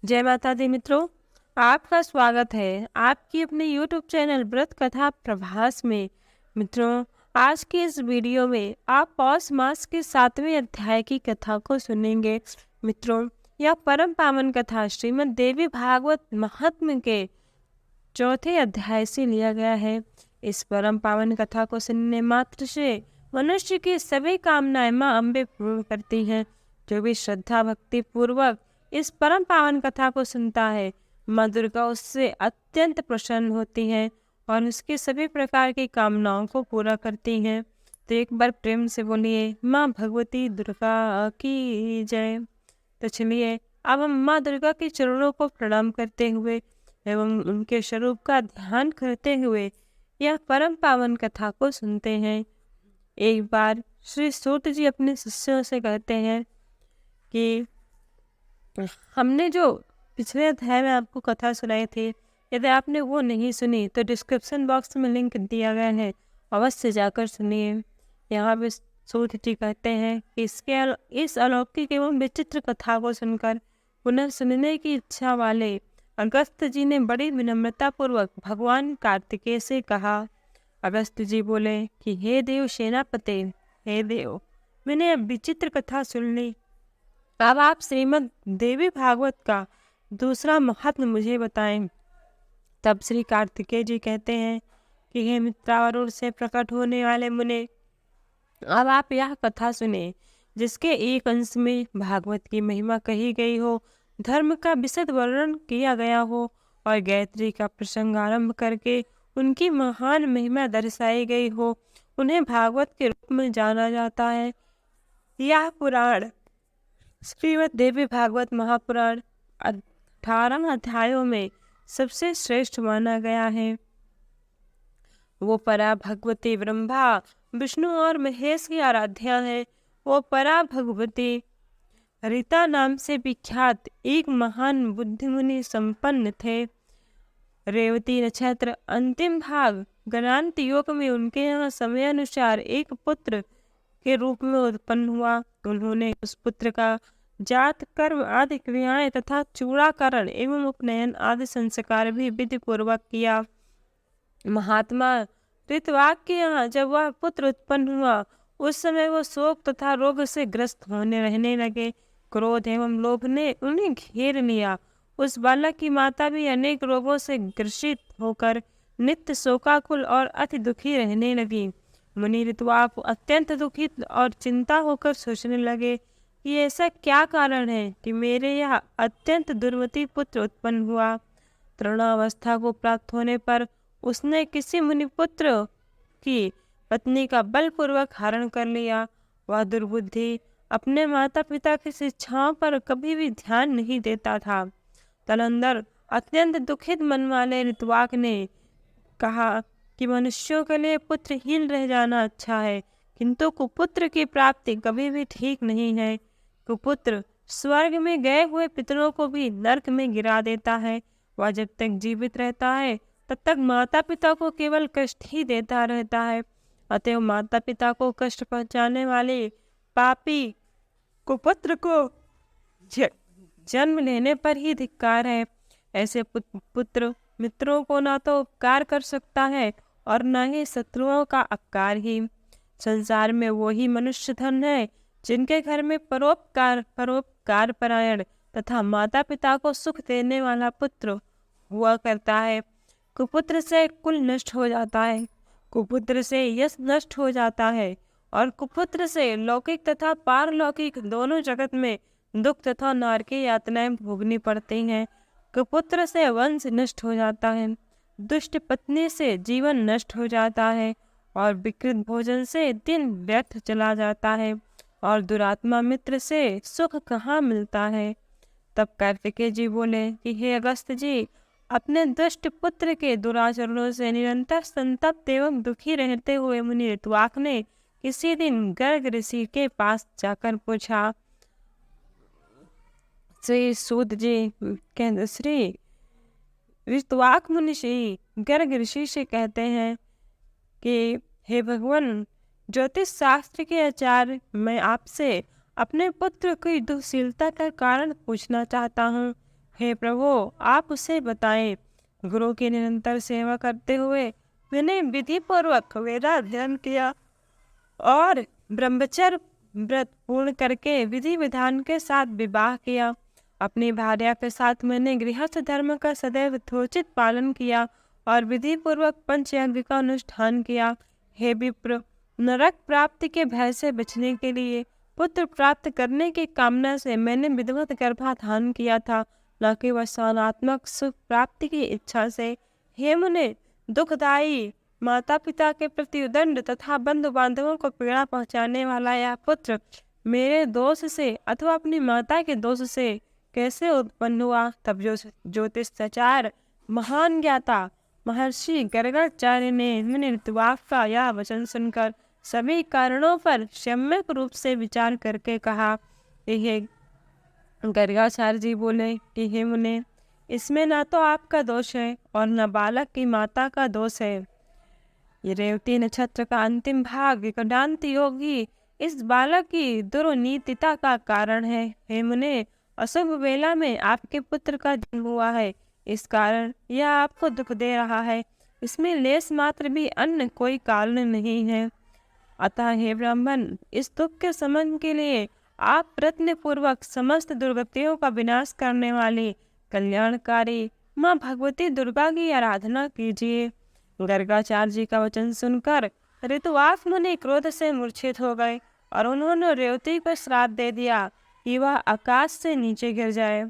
जय माता दी मित्रों, आपका स्वागत है आपकी अपने YouTube चैनल व्रत कथा प्रभास में। मित्रों, आज की इस वीडियो में आप पौष मास के 7वें अध्याय की कथा को सुनेंगे। मित्रों, यह परम पावन कथा श्रीमद् देवी भागवत महात्म्य के चौथे अध्याय से लिया गया है। इस परम पावन कथा को सुनने मात्र से मनुष्य की सभी कामनाएं मां अम्बे पूर्ण करती हैं। जो भी श्रद्धा भक्ति पूर्वक इस परम पावन कथा को सुनता है, माँ दुर्गा उससे अत्यंत प्रसन्न होती हैं और उसकी सभी प्रकार की कामनाओं को पूरा करती हैं। तो एक बार प्रेम से बोलिए, माँ भगवती दुर्गा की जय। तो चलिए अब हम माँ दुर्गा के चरणों को प्रणाम करते हुए एवं उनके स्वरूप का ध्यान करते हुए यह परम पावन कथा को सुनते हैं। एक बार श्री सूत जी अपने शिष्यों से कहते हैं कि हमने जो पिछले अध्याय में आपको कथा सुनाई थी, यदि आपने वो नहीं सुनी तो डिस्क्रिप्शन बॉक्स में लिंक दिया गया है, अवश्य जाकर सुनिए। यहाँ पे सूत जी कहते हैं कि इस अलौकिक एवं विचित्र कथा को सुनकर पुनः सुनने की इच्छा वाले अगस्त्य जी ने बड़ी विनम्रता पूर्वक भगवान कार्तिकेय से कहा। अगस्त्य जी बोले कि हे देव सेनापति, हे देव, मैंने अब विचित्र कथा सुन ली। अब आप श्रीमद् देवी भागवत का दूसरा महात्म्य मुझे बताएं। तब श्री कार्तिकेय जी कहते हैं कि हे मित्रावरुण से प्रकट होने वाले मुने, अब आप यह कथा सुने जिसके एक अंश में भागवत की महिमा कही गई हो, धर्म का विशद वर्णन किया गया हो और गायत्री का प्रसंग आरंभ करके उनकी महान महिमा दर्शाई गई हो। उन्हें भागवत के रूप में जाना जाता है। यह पुराण श्रीमद् देवी भागवत महापुराण 18 अध्यायों में सबसे श्रेष्ठ माना गया है। वो परा भगवती ब्रह्मा, विष्णु और महेश की आराध्या है। वो परा भगवती रीता नाम से विख्यात एक महान बुद्धिमुनि संपन्न थे। रेवती नक्षत्र अंतिम भाग गणांत योग में उनके यहाँ समय अनुसार एक पुत्र के रूप में उत्पन्न हुआ। उन्होंने उस पुत्र का जात कर्म आदि क्रियाएं तथा चूड़ाकरण एवं उपनयन आदि संस्कार भी विधि पूर्वक किया। महात्मा ऋतवाक के यहाँ जब वह पुत्र उत्पन्न हुआ, उस समय वो शोक तथा रोग से ग्रस्त होने रहने लगे। क्रोध एवं लोभ ने उन्हें घेर लिया। उस बालक की माता भी अनेक रोगों से ग्रसित होकर नित्य शोकाकुल और अति दुखी रहने लगी। मुनि ऋतवाक अत्यंत दुखित और चिंता होकर सोचने लगे कि ऐसा क्या कारण है कि मेरे यहाँ अत्यंत दुर्मति पुत्र उत्पन्न हुआ। तरुणावस्था को प्राप्त होने पर उसने किसी मुनिपुत्र की पत्नी का बलपूर्वक हरण कर लिया। वह दुर्बुद्धि अपने माता पिता की शिक्षाओं पर कभी भी ध्यान नहीं देता था। तदंतर अत्यंत दुखित मन वाले ऋतवाक ने कहा कि मनुष्यों के लिए पुत्रहीन रह जाना अच्छा है, किंतु कुपुत्र की प्राप्ति कभी भी ठीक नहीं है। कुपुत्र स्वर्ग में गए हुए पितरों को भी नरक में गिरा देता है। वह जब तक जीवित रहता है तब तक माता पिता को केवल कष्ट ही देता रहता है। अतएव माता पिता को कष्ट पहुंचाने वाले पापी कुपुत्र को जन्म लेने पर ही धिक्कार है। ऐसे पुत्र मित्रों को ना तो उपकार कर सकता है और न ही शत्रुओं का अपकार ही। संसार में वो ही मनुष्य धन है जिनके घर में परोपकार परायण तथा माता पिता को सुख देने वाला पुत्र हुआ करता है। कुपुत्र से कुल नष्ट हो जाता है, कुपुत्र से यश नष्ट हो जाता है और कुपुत्र से लौकिक तथा पारलौकिक दोनों जगत में दुख तथा नरकीय यातनाएं भोगनी पड़ती हैं। कुपुत्र से वंश नष्ट हो जाता है, दुष्ट पत्नी से जीवन नष्ट हो जाता है और विकृत भोजन से दिन व्यर्थ चला जाता है और दुरात्मा मित्र से सुख कहाँ मिलता है। तब कार्तिकेय जी बोले कि हे अगस्त्य जी, अपने दुष्ट पुत्र के दुराचरणों से निरंतर संतप्त एवं दुखी रहते हुए मुनि ऋतवाक ने किसी दिन गर्ग ऋषि के पास जाकर पूछा। श्री सूत जी कहते श्री ऋतवाक मुनि गर्ग ऋषि से कहते हैं कि हे भगवान, ज्योतिष शास्त्र के आचार्य, मैं आपसे अपने पुत्र की दुशीलता का कारण पूछना चाहता हूँ। हे प्रभु, आप उसे बताएं। गुरु की निरंतर सेवा करते हुए मैंने विधि पूर्वक वेदाध्ययन किया और ब्रह्मचर्य व्रत पूर्ण करके विधि विधान के साथ विवाह किया। अपनी भार्या के साथ मैंने गृहस्थ धर्म का सदैव यथोचित पालन किया और विधि पूर्वक पंचयज्ञ का अनुष्ठान किया। हे विप्र, नरक प्राप्ति के भय से बचने के लिए पुत्र प्राप्त करने की कामना से मैंने विधिवत गर्भाधान किया था, न कि वसानात्मक सुख प्राप्ति की इच्छा से। हे मुने, दुखदायी माता पिता के प्रति दंड तथा बंधु बांधवों को पीड़ा पहुंचाने वाला यह पुत्र मेरे दोष से अथवा अपनी माता के दोष से कैसे उत्पन्न हुआ? तब ज्योतिषाचार्य महान ज्ञाता महर्षि गर्गाचार्य ने मुनि ऋतुवाक का यह वचन सुनकर सभी कारणों पर सम्यक रूप से विचार करके कहा। हे गर्गाचार्य जी बोले कि हे मुने, इसमें न तो आपका दोष है और न बालक की माता का दोष है। ये रेवती नक्षत्र का अंतिम भाग विकटांत योग ही इस बालक की दुर्नीतिता का कारण है। हे मुने, अशुभ वेला में आपके पुत्र का जन्म हुआ है, इस कारण यह आपको दुख दे रहा है। इसमें लेस मात्र भी अन्य कोई कारण नहीं है। अतः हे ब्राह्मण, इस दुख के शमन के लिए आप प्रयत्न पूर्वक समस्त दुर्गतियों का विनाश करने वाली कल्याणकारी माँ भगवती दुर्गा की आराधना कीजिए। गर्गाचार्य जी का वचन सुनकर ऋतुवाक मुनि क्रोध से मूर्छित हो गए और उन्होंने रेवती को श्राप दे दिया कि वह आकाश से नीचे गिर जाए।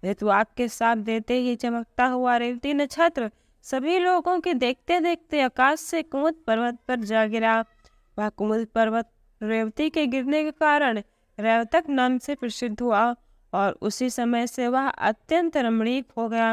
ऋतुवाक के श्राप देते ही चमकता हुआ रेवती नक्षत्र सभी लोगों के देखते देखते आकाश से कुमुद पर्वत पर जा गिरा। वह कुमुद पर्वत रेवती के गिरने के कारण रेवतक नाम से प्रसिद्ध हुआ और उसी समय से वह अत्यंत रमणीक हो गया।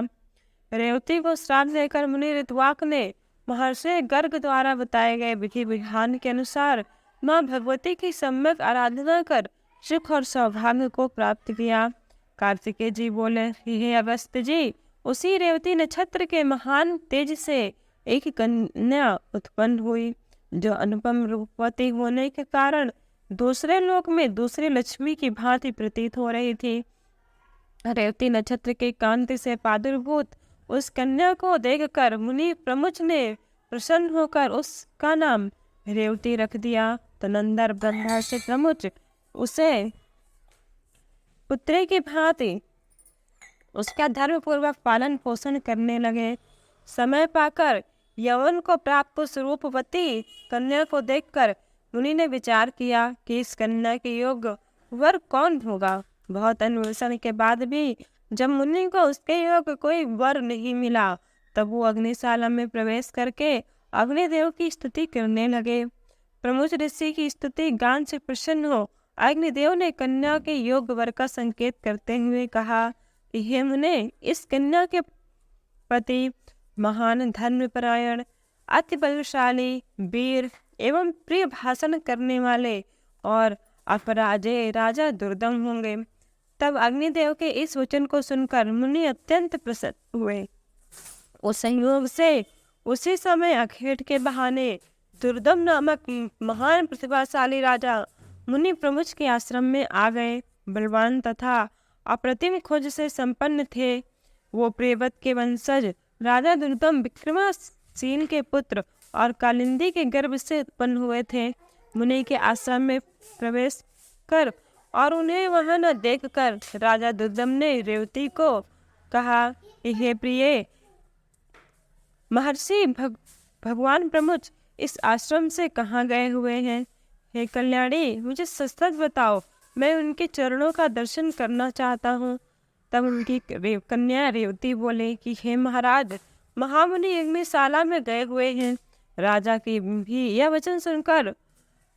रेवती को श्राप देकर मुनि ऋतुवाक ने महर्षि गर्ग द्वारा बताए गए विधि विधान के अनुसार माँ भगवती की सम्यक आराधना कर सुख और सौभाग्य को प्राप्त किया। कार्तिकेय जी बोले, हे अगस्त्य जी, उसी रेवती नक्षत्र के महान तेज से एक कन्या उत्पन्न हुई जो अनुपम रूपवती होने के कारण दूसरे लोक में दूसरी लक्ष्मी की भांति प्रतीत हो रही थी। रेवती नक्षत्र के कांति से प्रादुर्भूत उस कन्या को देखकर मुनि प्रमुख ने प्रसन्न होकर उसका नाम रेवती रख दिया। तदनंतर ब्रह्मा से प्रमुख उसे पुत्री की भांति उसका धर्म पूर्वक पालन पोषण करने लगे। समय पाकर यवन को प्राप्त स्वरूपवती कन्या को देखकर मुनि ने विचार किया कि इस कन्या के योग्य वर कौन होगा। बहुत अन्वेषण के बाद भी जब मुनि को उसके योग्य कोई वर नहीं मिला, तब वो अग्निशाला में प्रवेश करके अग्निदेव की स्तुति करने लगे। प्रमुख ऋषि की स्तुति गान से प्रसन्न हो अग्निदेव ने कन्या के योग्य वर का संकेत करते हुए कहा, हे मुने, इस कन्या के पति महान धर्मपरायण, अति बलशाली, वीर एवं प्रिय भाषण करने वाले और अपराजेय राजा दुर्दम होंगे। तब अग्निदेव के इस वचन को सुनकर मुनि अत्यंत प्रसन्न हुए। उस संयोग से उसी समय अखेट के बहाने दुर्दम नामक महान प्रतिभाशाली राजा मुनि प्रमुख के आश्रम में आ गए। बलवान तथा अप्रतिम खोज से संपन्न थे। वो प्रियवत के वंशज राजा दुर्दम विक्रमासीन के पुत्र और कालिंदी के गर्भ से उत्पन्न हुए थे। मुनि के आश्रम में प्रवेश कर और उन्हें वहां न देखकर राजा दुर्दम ने रेवती को कहा, हे प्रिय महर्षि, भगवान प्रमुख इस आश्रम से कहाँ गए हुए हैं? हे कल्याणी, मुझे सच बताओ, मैं उनके चरणों का दर्शन करना चाहता हूँ। तब उनकी कन्या रेवती बोले कि हे महाराज, महामुनि अग्निशाला में गए हुए हैं। राजा की भी यह वचन सुनकर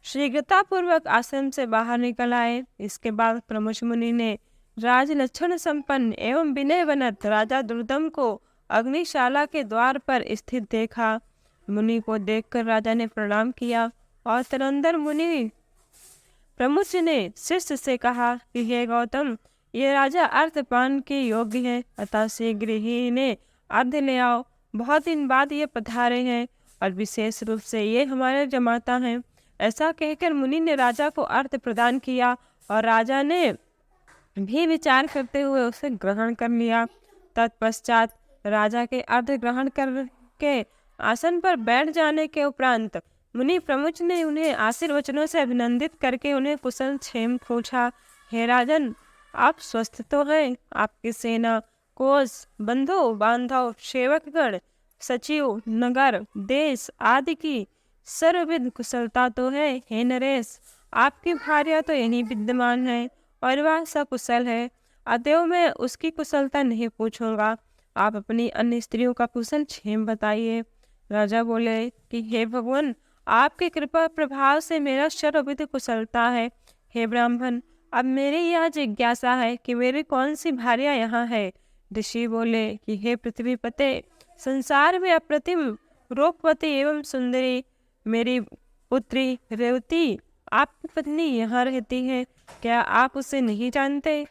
शीघ्रतापूर्वक आश्रम से बाहर निकल आए। इसके बाद प्रमुख मुनि ने राज लक्षण संपन्न एवं विनय बनत राजा दुर्दम को अग्निशाला के द्वार पर स्थित देखा। मुनि को देखकर राजा ने प्रणाम किया और तदनंतर मुनि प्रमुख ने शिष्य से कहा कि हे गौतम, ये राजा अर्धपान के योग्य हैं, अतः शीघ्र ही इन्हें अर्ध ले आओ। बहुत दिन बाद ये पधारे हैं और विशेष रूप से ये हमारे जमाता हैं। ऐसा कहकर मुनि ने राजा को अर्थ प्रदान किया और राजा ने भी विचार करते हुए उसे ग्रहण कर लिया। तत्पश्चात राजा के अर्घ ग्रहण करके आसन पर बैठ जाने के उपरांत मुनि प्रमुख ने उन्हें आशीर्वचनों से अभिनंदित करके उन्हें कुशल क्षेम पूछा। हे राजन, आप स्वस्थ तो हैं? आपकी सेना, कोष, बंधु बांधव, सेवकगण, सचिव, नगर, देश आदि की सर्वविध कुशलता तो है? हे नरेश, आपकी भार्या तो यहीं विद्यमान है और वह सकुशल है, अतएव मैं उसकी कुशलता नहीं पूछूंगा। आप अपनी अन्य स्त्रियों का कुशल क्षेम बताइए। राजा बोले कि हे भगवान, आपकी कृपा प्रभाव से मेरा सर्वविध कुशलता है। हे ब्राह्मण, अब मेरी यह जिज्ञासा है कि मेरी कौन सी भार्या यहाँ है। ऋषि बोले कि हे पृथ्वीपते, संसार में अप्रतिम रूपवती एवं सुंदरी मेरी पुत्री रेवती आपकी पत्नी यहाँ रहती है, क्या आप उसे नहीं जानते?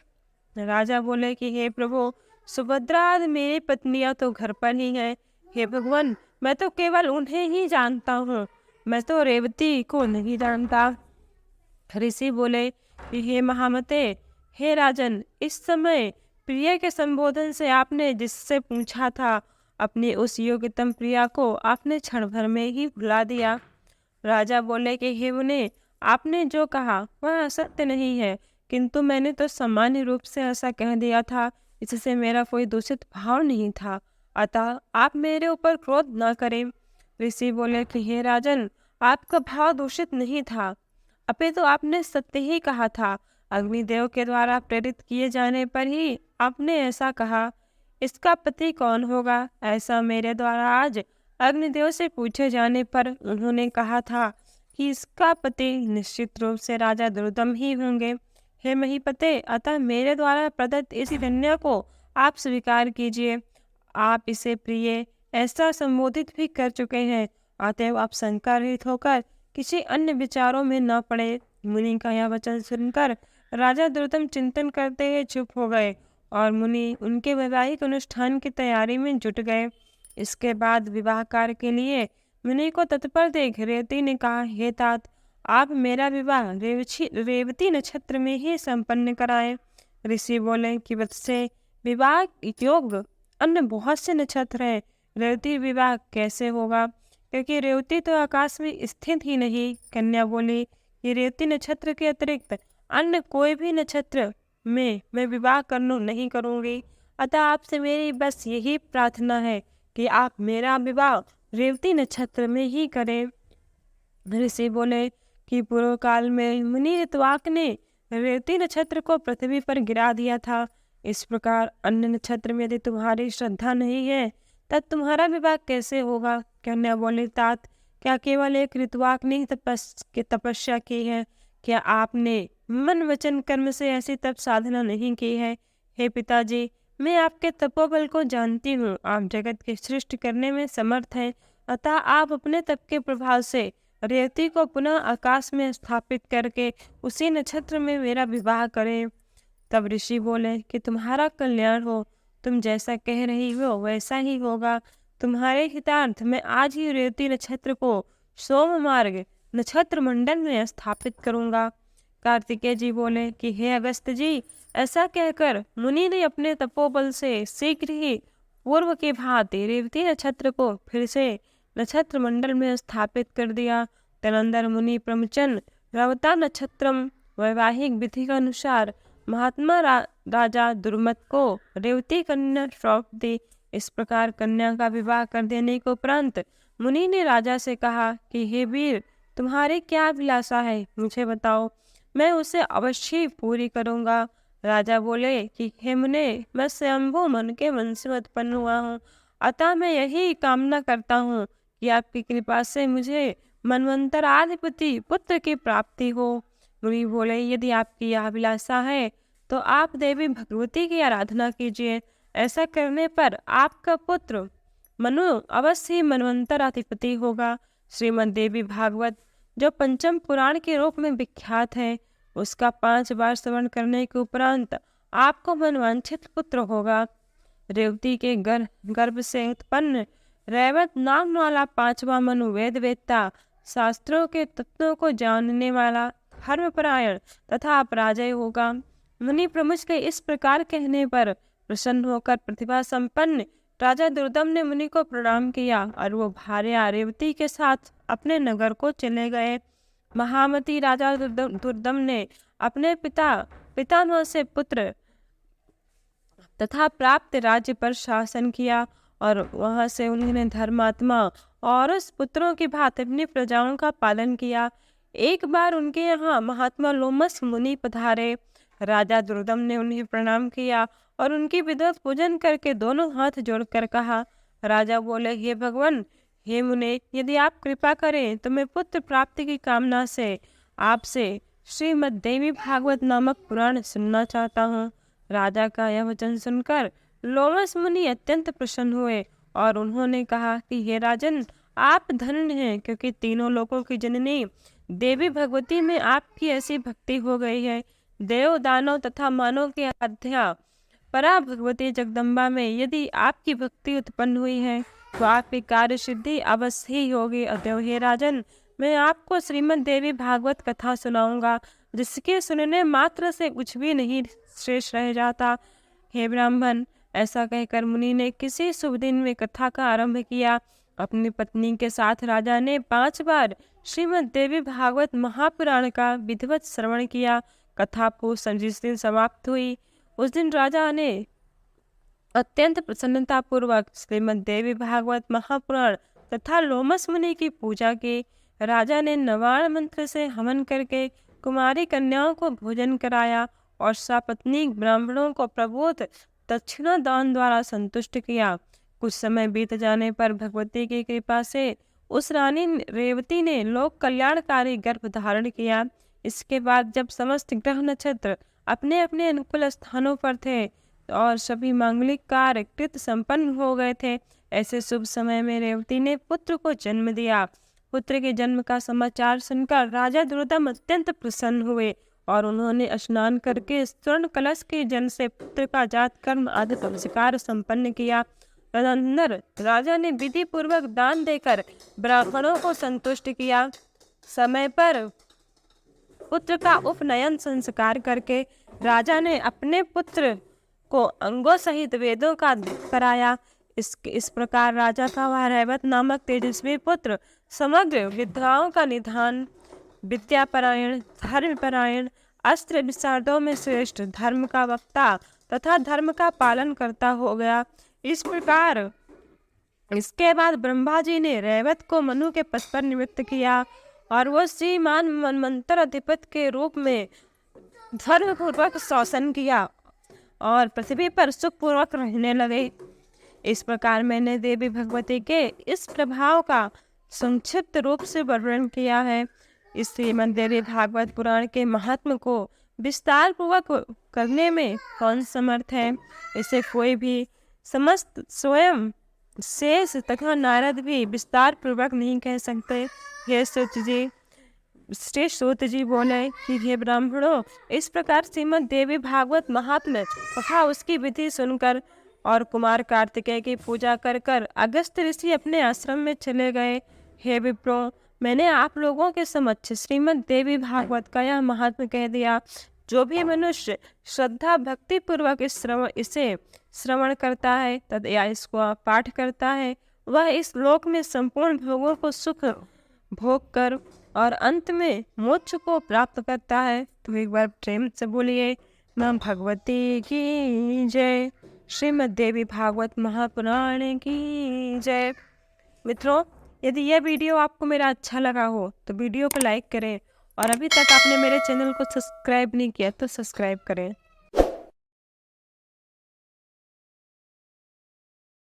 राजा बोले कि हे प्रभु, सुभद्रा आदि मेरी पत्नियां तो घर पर ही हैं। हे भगवान, मैं तो केवल उन्हें ही जानता हूँ, मैं तो रेवती को नहीं जानता। ऋषि बोले कि हे महामते, हे राजन, इस समय प्रिय के संबोधन से आपने जिससे पूछा था, अपनी उस योग्यतम प्रिया को आपने क्षण भर में ही भुला दिया। राजा बोले कि हे मुने, आपने जो कहा वह असत्य नहीं है, किंतु मैंने तो सामान्य रूप से ऐसा कह दिया था, इससे मेरा कोई दूषित भाव नहीं था, अतः आप मेरे ऊपर क्रोध न करें। ऋषि बोले कि हे राजन, आपका भाव दूषित नहीं था, अपितु तो आपने सत्य ही कहा था। अग्निदेव के द्वारा प्रेरित किए जाने पर ही आपने ऐसा कहा। इसका पति कौन होगा, ऐसा मेरे द्वारा आज अग्निदेव से पूछे जाने पर उन्होंने कहा था कि इसका पति निश्चित रूप से राजा दुर्दम ही होंगे। हे महीपते, अतः मेरे द्वारा प्रदत्त इस कन्या को आप स्वीकार कीजिए। आप इसे प्रिय ऐसा संबोधित भी कर चुके हैं, अतएव आप शंका रहित होकर किसी अन्य विचारों में न पड़े। मुनि का यह वचन सुनकर राजा दुर्दम चिंतन करते हुए चुप हो गए और मुनि उनके वैवाहिक अनुष्ठान की तैयारी में जुट गए। इसके बाद विवाह कार्य के लिए मुनि को तत्पर देख रेवती ने कहा, हे तात, आप मेरा विवाह रेवती नक्षत्र में ही संपन्न कराएं। ऋषि बोले कि वत्से, विवाह योग्य अन्य बहुत से नक्षत्र हैं, रेवती विवाह कैसे होगा, क्योंकि रेवती तो आकाश में स्थित ही नहीं। कन्या बोली कि रेवती नक्षत्र के अतिरिक्त अन्य कोई भी नक्षत्र में मैं विवाह नहीं करूँगी, अतः आपसे मेरी बस यही प्रार्थना है कि आप मेरा विवाह रेवती नक्षत्र में ही करें। ऋषि बोले कि पूर्व काल में मुनि ऋत्वाक ने रेवती नक्षत्र को पृथ्वी पर गिरा दिया था। इस प्रकार अन्य नक्षत्र में यदि तुम्हारी श्रद्धा नहीं है तब तुम्हारा विवाह कैसे होगा। कन्या बोली, तात, क्या केवल एक ऋत्वाक ने ही तपस्या की है? क्या आपने मन वचन कर्म से ऐसी तप साधना नहीं की है? हे पिताजी, मैं आपके तपोबल को जानती हूँ, आप जगत की सृष्टि करने में समर्थ हैं, अतः आप अपने तप के प्रभाव से रेवती को पुनः आकाश में स्थापित करके उसी नक्षत्र में मेरा विवाह करें। तब ऋषि बोले कि तुम्हारा कल्याण हो, तुम जैसा कह रही हो वैसा ही होगा। तुम्हारे हितार्थ मैं आज ही रेवती नक्षत्र को सोम मार्ग नक्षत्र मंडल में स्थापित करूंगा। कार्तिकेय जी बोले कि हे अगस्त जी, ऐसा कहकर मुनि ने अपने तपोबल से शीघ्र ही पूर्व के भांति रेवती नक्षत्र को फिर से नक्षत्र मंडल में स्थापित कर दिया। तदनंतर मुनि प्रमुचन रवता नक्षत्रम वैवाहिक विधि के अनुसार महात्मा राजा दुर्मत को रेवती कन्या सौंप दी। इस प्रकार कन्या का विवाह कर देने के उपरांत मुनि ने राजा से कहा कि हे वीर, तुम्हारी क्या अभिलाषा है, मुझे बताओ, मैं उसे अवश्य पूरी करूंगा। राजा बोले कि हे मुने, मैं स्वयंभू मन के मन से उत्पन्न हुआ हूँ, अतः मैं यही कामना करता हूँ कि आपकी कृपा से मुझे मनवंतर आधिपति पुत्र की प्राप्ति हो। मुनि बोले, यदि आपकी यह अभिलाषा है तो आप देवी भगवती की आराधना कीजिए। ऐसा करने पर आपका पुत्र मनु अवश्य ही मनवंतर अधिपति होगा। श्रीमद् देवी भागवत, जो पंचम पुराण के रूप में विख्यात है, उसका 5 बार श्रवण करने के उपरांत आपको मनवांछित पुत्र होगा। रेवती के गर्भ से उत्पन्न रैवत नाम वाला 5वां मनु वेद वेत्ता, शास्त्रों के तत्वों को जानने वाला, धर्मपरायण तथा अपराजय होगा। मुनि प्रमुख के इस प्रकार कहने पर प्रसन्न होकर प्रतिभा संपन्न राजा दुर्दम ने मुनि को प्रणाम किया और वो भार्या रेवती के साथ अपने नगर को चले गए। महामती राजा दुर्दम ने अपने पितामह से पुत्र तथा प्राप्त राज्य पर शासन किया और वहां से उन्होंने धर्मात्मा और उस पुत्रों की भांति अपनी प्रजाओं का पालन किया। एक बार उनके यहाँ महात्मा लोमस मुनि पधारे। राजा दुर्दम ने उन्हें प्रणाम किया और उनकी विधिवत पूजन करके दोनों हाथ जोड़कर कहा। राजा बोले, हे भगवान, हे मुने, यदि आप कृपा करें तो मैं पुत्र प्राप्ति की कामना से आपसे श्रीमद् देवी भागवत नामक पुराण सुनना चाहता हूँ। राजा का यह वचन सुनकर लोमस मुनि अत्यंत प्रसन्न हुए और उन्होंने कहा कि हे राजन, आप धन्य हैं, क्योंकि तीनों लोकों की जननी देवी भगवती में आपकी ऐसी भक्ति हो गई है। देव दानव तथा मानव की आराध्या परा भगवती जगदम्बा में यदि आपकी भक्ति उत्पन्न हुई है तो आपकी कार्य सिद्धि अवश्य ही होगी। अतएव हे राजन, मैं आपको श्रीमद् देवी भागवत कथा सुनाऊंगा, जिसके सुनने मात्र से कुछ भी नहीं शेष रह जाता। हे ब्राह्मण, ऐसा कहकर मुनि ने किसी शुभ दिन में कथा का आरंभ किया। अपनी पत्नी के साथ राजा ने 5 बार श्रीमद् देवी भागवत महापुराण का विधिवत श्रवण किया। कथा जिस दिन समाप्त हुई उस दिन राजा ने अत्यंत प्रसन्नता पूर्वक श्रीमद् देवी भागवत महापुराण तथा लोमस मुनि की पूजा की। राजा ने नवाण मंत्र से हवन करके कुमारी कन्याओं को भोजन कराया और सपत्नी ब्राह्मणों को प्रबोध दक्षिणा दान द्वारा संतुष्ट किया। कुछ समय बीत जाने पर भगवती की कृपा से उस रानी रेवती ने लोक कल्याणकारी गर्भ धारण किया। इसके बाद जब समस्त ग्रह नक्षत्र अपने अपने अनुकूल स्थानों पर थे और सभी मांगलिक कार्य कृत संपन्न हो गए थे, ऐसे शुभ समय में रेवती ने पुत्र को जन्म दिया। पुत्र के जन्म का समाचार सुनकर राजा दुर्दम अत्यंत प्रसन्न हुए और उन्होंने स्नान करके स्वर्ण कलश के जल से पुत्र का जात कर्म आदि संस्कार संपन्न किया। तदनंतर राजा ने विधि पूर्वक दान देकर ब्राह्मणों को संतुष्ट किया। समय पर पुत्र का उपनयन संस्कार करके राजा ने अपने पुत्र को अंगों सहित वेदों का अध्ययन कराया। इस प्रकार राजा का वह रैवत नामक तेजस्वी पुत्र समग्र विद्याओं का निधान, विद्यापरायण, धर्मपरायण, अस्त्र विशारदों में श्रेष्ठ, धर्म का वक्ता तथा धर्म का पालन करता हो गया। इस प्रकार इसके बाद ब्रह्मा जी ने रैवत को मनु के पद पर नियुक्त किया और वो श्रीमान मनमंत्र अधिपति के रूप में धर्मपूर्वक शासन किया और पृथ्वी पर सुखपूर्वक रहने लगे। इस प्रकार मैंने देवी भगवती के इस प्रभाव का संक्षिप्त रूप से वर्णन किया है। इस श्रीमद् देवी भागवत पुराण के महात्म को विस्तार पूर्वक करने में कौन समर्थ है। इसे कोई भी समस्त स्वयं शेष तथा नारद भी विस्तार पूर्वक नहीं कह सकते। हे सूत जी, श्री सूत जी बोले कि हे ब्राह्मणों, इस प्रकार श्रीमद् देवी भागवत महात्म्य तथा उसकी विधि सुनकर और कुमार कार्तिकेय की पूजा कर कर अगस्त ऋषि अपने आश्रम में चले गए। हे विप्रो, मैंने आप लोगों के समक्ष श्रीमद् देवी भागवत का यह महात्म्य कह दिया। जो भी मनुष्य श्रद्धा भक्ति पूर्वक इसे श्रवण करता है तद या इसको पाठ करता है, वह इस लोक में संपूर्ण भोगों को सुख भोग कर और अंत में मोक्ष को प्राप्त करता है। तो एक बार प्रेम से बोलिए, मां भगवती की जय, श्रीमद् देवी भागवत महापुराण की जय। मित्रों, यदि यह वीडियो आपको मेरा अच्छा लगा हो तो वीडियो को लाइक करें और अभी तक आपने मेरे चैनल को सब्सक्राइब नहीं किया तो सब्सक्राइब करें।